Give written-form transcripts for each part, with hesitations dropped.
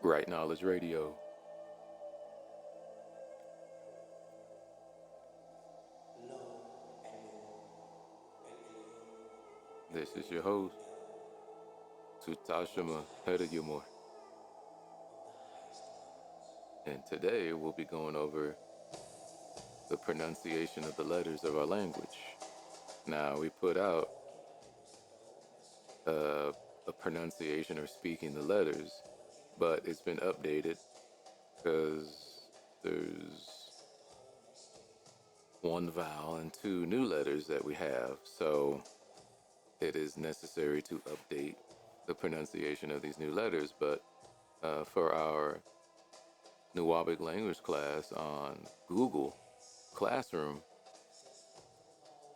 Right Knowledge Radio. This is your host, Tutashima Hedayumor. And today we'll be going over the pronunciation of the letters of our language. Now, we put out a pronunciation or speaking the letters, but it's been updated because there's one vowel and two new letters that we have. So it is necessary to update the pronunciation of these new letters. But for our Nuwabic language class on Google Classroom,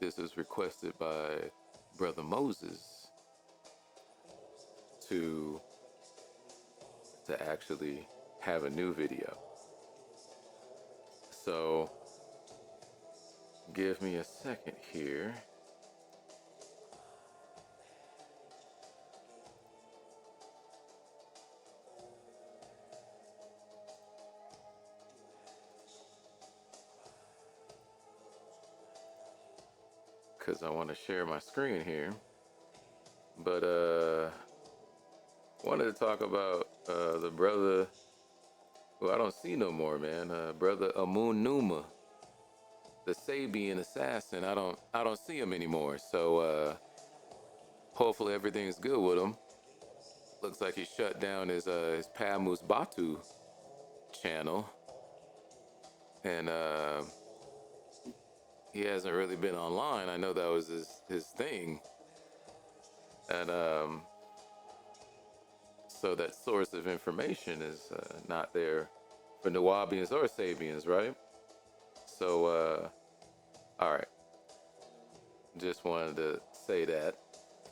this is requested by Brother Moses to actually have a new video. So give me a second here. Because I want to share my screen here. But wanted to talk about the brother who I don't see no more, man. Brother Amun Numa, the Sabian assassin. I don't see him anymore. So hopefully everything's good with him. Looks like he shut down his Pamus Batu channel, and he hasn't really been online. I know that was his thing, and so that source of information is not there for Nuwabians or Sabians, right? So all right, just wanted to say that.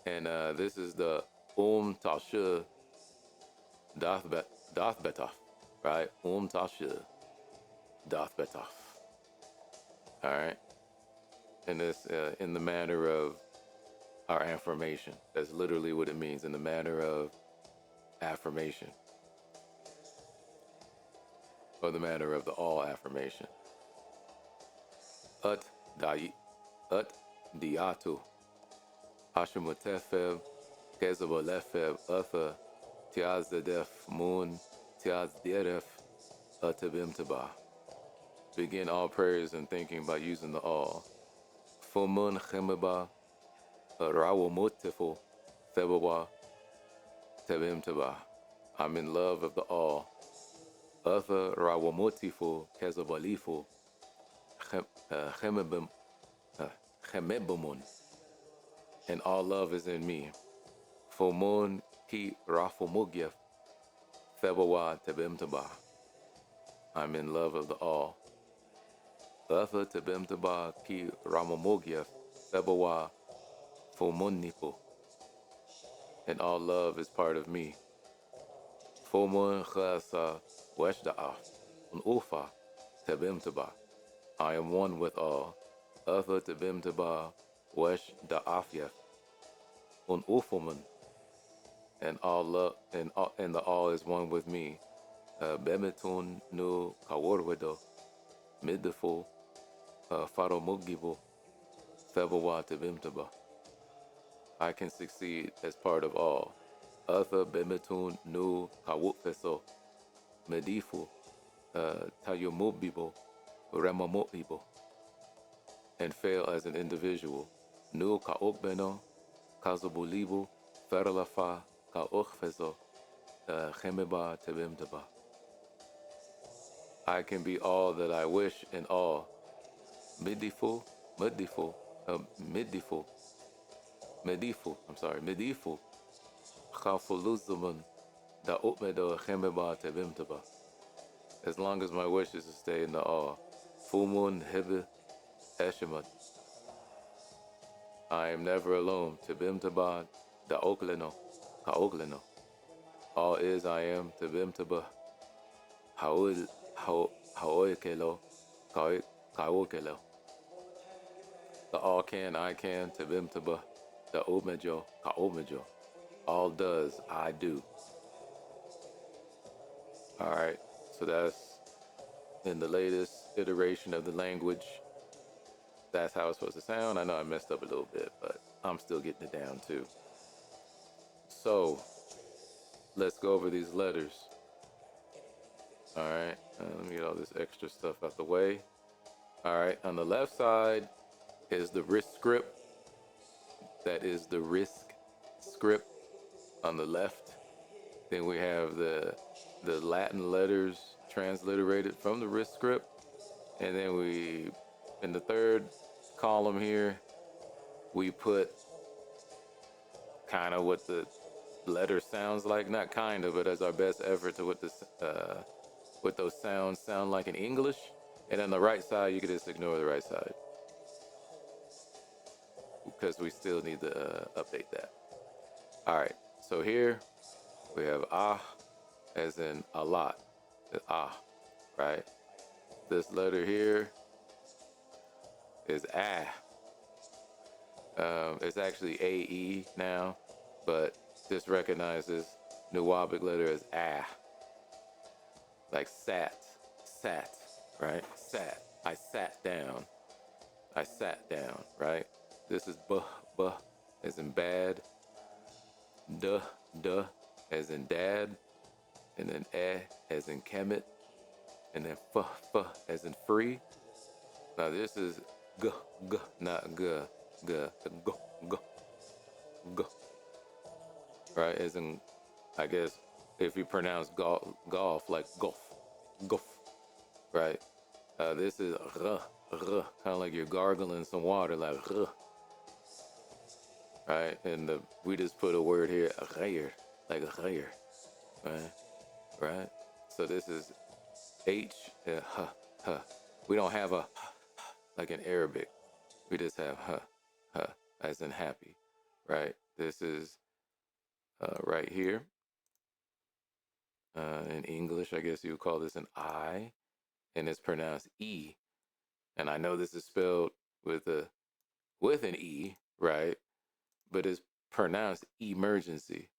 And this is the Tasha Dath Betaf, right? Tasha Dath Betaf. All right. And this in the manner of our affirmation. That's literally what it means, in the manner of affirmation, or the manner of the all affirmation. Ut diatu Hashimutefeb Kezabolefeb Utha Tiazdedef Moon Tiazderef Utabimtaba. Begin all prayers and thinking by using the all. Fumun Chemiba Rawamutiful Febawa Tebimtaba. I'm in love of the all. Utha Rawamutiful Kezabalifu Chemebumun. And all love is in me. Fumun Ki Rafumugyef Febawa Tebimtaba. I'm in love of the all. Utha Tebimtaba Ki Ramamugyef Febawa Fumunipo. And all love is part of me. Fumun Khasa Weshda'af Ufa Tebimtaba. I am one with all. Utha Tebimtaba Wesh Da'afyef Ufumun. And all love and the all is one with me. Bemetun nu Kawarwedo Midiful Faromugibo Febawa Tebimtaba. I can succeed as part of all. Utha Bemetun nu Kawupfeso Medifu Tayumubibo Remamobibo. And fail as an individual. Nu Kaokbeno Kazabulibu Feralafa Kaokfeso Chemeba Tebimtaba. I can be all that I wish in all. Medifu, Chafuluzumun Da Upmedo Chemeba Tebimtaba. As long as my wish is to stay in the all. Fumun Hebe Eshemat. I am never alone. Tebimtaba Da Okleno, Kaokleno. All is I am. Tebimtaba Haoikelo, Kaokelo. The all can, I can. Tebimtaba Da Omejo, Kaomejo. All does, I do. All right. So that's in the latest iteration of the language. That's how it's supposed to sound. I know I messed up a little bit, but I'm still getting it down too. So let's go over these letters. All right. Let me get all this extra stuff out the way. All right. On the left side is the risk script. That is the risk script on the left. Then we have the Latin letters transliterated from the risk script. And then we, in the third column here, we put kind of what the letter sounds like. Not kind of, but as our best effort to what those sounds sound like in English. And on the right side, you can just ignore the right side because we still need to update that. All right. So here we have ah as in a lot. Ah, right? This letter here is ah. It's actually AE now, but this recognizes Nuwabic letter as ah, like sat, right? Sat. I sat down. I sat down, right? This is buh, as in bad, duh, as in dad, and then as in kemet, and then fuh, as in free. Now this is g, not g, g, g, right? As in, I guess, if you pronounce golf like golf, right? This is kind of like you're gargling some water, like right? And we just put a word here, like right? Right? So this is H, We don't have a like in Arabic. We just have as in happy, right? This is right here. In English, I guess you would call this an I, and it's pronounced E. And I know this is spelled with an E, right? But it's pronounced emergency.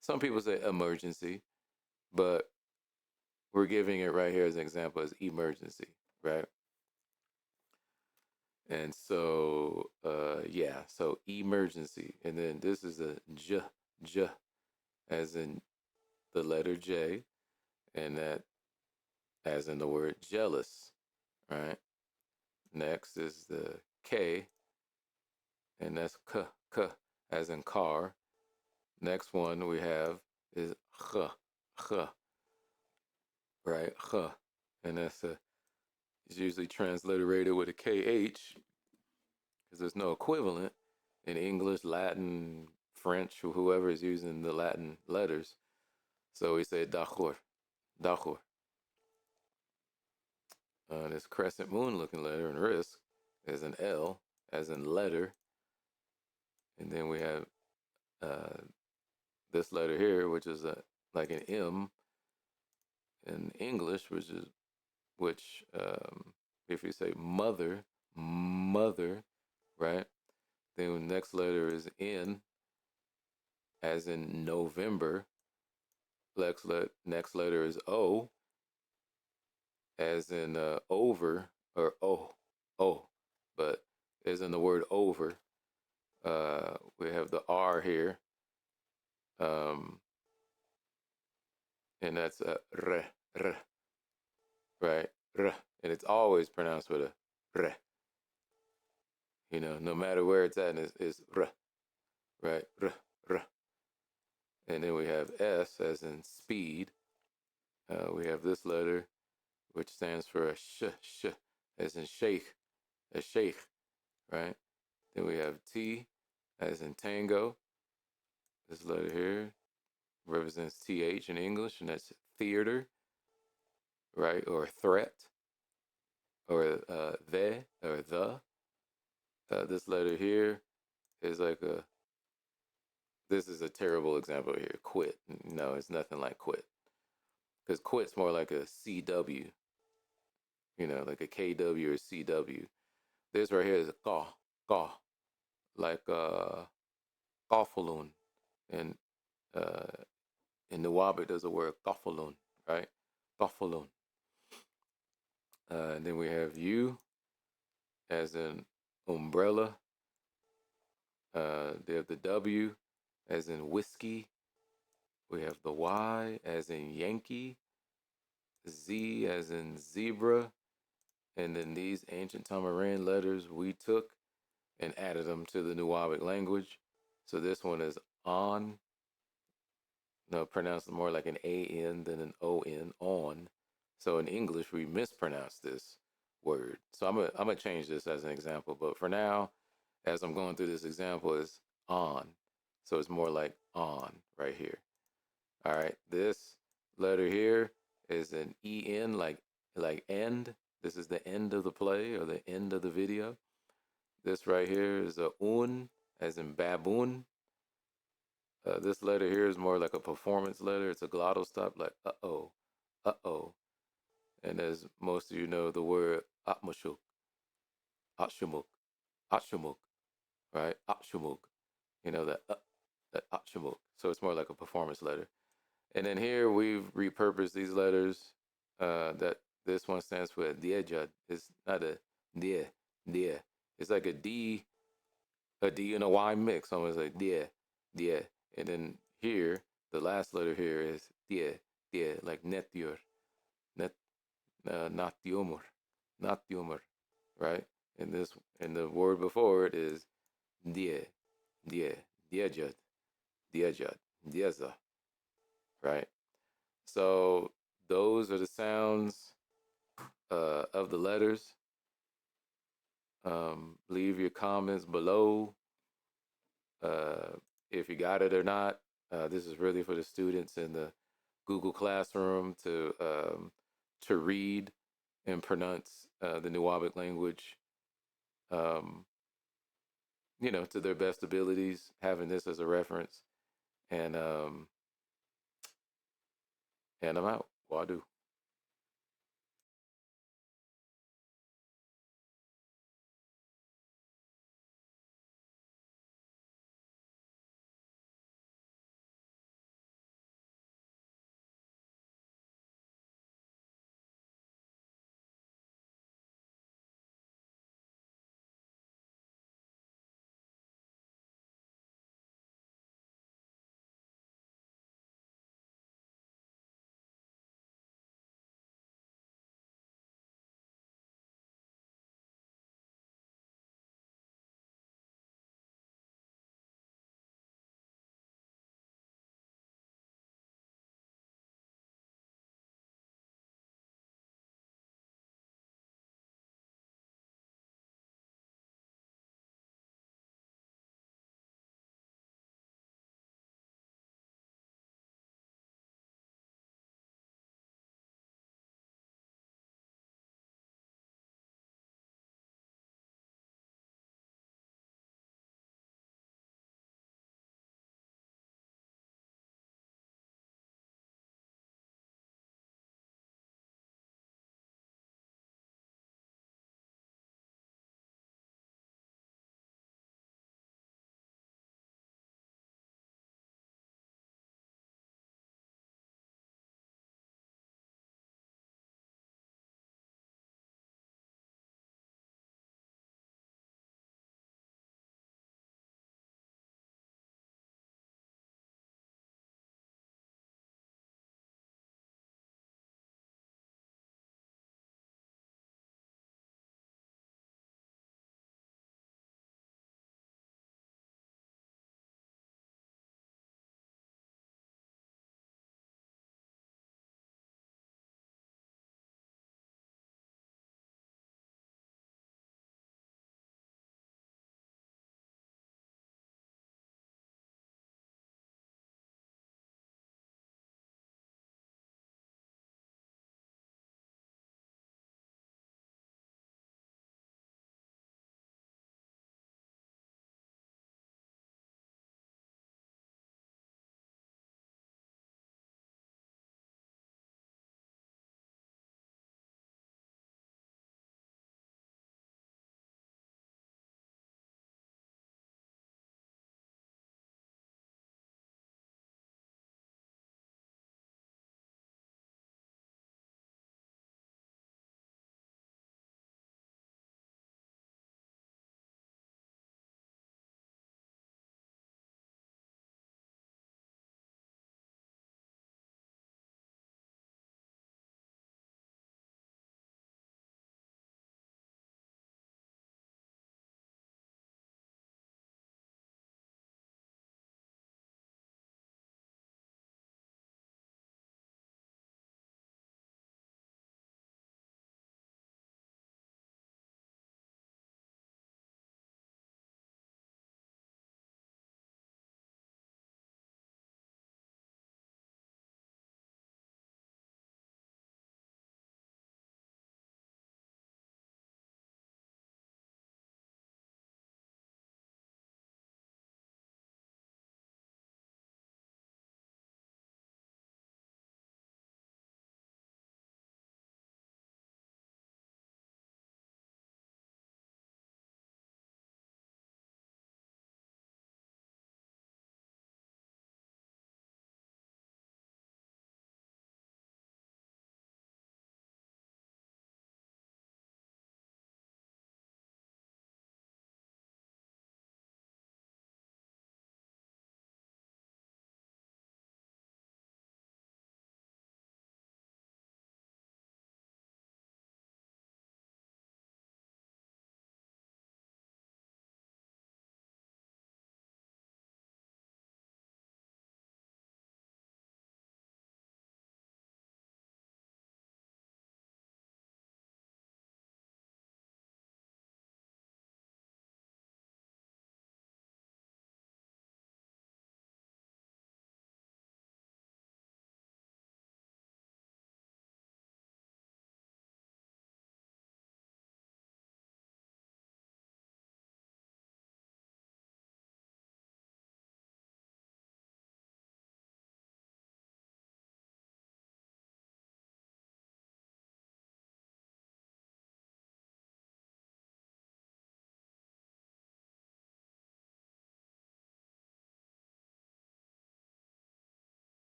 Some people say emergency, but we're giving it right here as an example as emergency, right? And so, yeah, so emergency. And then this is a j, as in the letter J, and that as in the word jealous, right? Next is the K, and that's k, as in car. Next one we have is ch, right? Ch, and it's usually transliterated with a kh because there's no equivalent in English, Latin, French, or whoever is using the Latin letters. So we say dachor. This crescent moon looking letter in risk is an L, as in letter. And then we have this letter here, which is like an M in English, which if you say mother, right? Then the next letter is N, as in November. Next letter is O, as in over, or oh, but as in the word over. We have the R here, and that's r, right? R, and it's always pronounced with a r. No matter where it's at, it's r, right? R. And then we have S, as in speed. We have this letter, which stands for a sh, as in sheikh, a sheikh, right? Then we have T, as in tango. This letter here represents TH in English, and that's theater, right? Or threat, or or the. This letter here is like this is a terrible example here. Quit. No, it's nothing like quit. Because quit's more like a CW, like a KW or CW. This right here is a ka, like kafalun. And in Nuwabic, there's a word kafalun, right? Buffalo. And then we have U as in umbrella. They have the W as in whiskey. We have the Y as in Yankee. Z as in zebra. And then these ancient Tamaran letters we took and added them to the Nuwabic language. So this one is on, no, pronounced more like an A-N than an O-N, on. So in English, we mispronounce this word. So I'm gonna change this as an example. But for now, as I'm going through this example, is on. So it's more like on right here. All right, this letter here is an E-N, like end. This is the end of the play or the end of the video. This right here is a un, as in baboon. This letter here is more like a performance letter. It's a glottal stop, like uh-oh, uh-oh. And as most of you know, the word atmashuk, atshumuk, atshumuk, right? Atshumuk. You know, that atshumuk. So it's more like a performance letter. And then here we've repurposed these letters. That this one stands for diejad. It's not a dia, dia. It's like a D and a Y mix. Almost like dia, dia. And then here, the last letter here is dia, dia, like netior, net, not the umur, not the umur, right? And the word before it is dia, dia, diejad, diejad, dieza, right? So those are the sounds of the letters. Leave your comments below if you got it or not. This is really for the students in the Google Classroom to read and pronounce the Nuwabic language, um, to their best abilities. Having this as a reference, and I'm out. Wadu.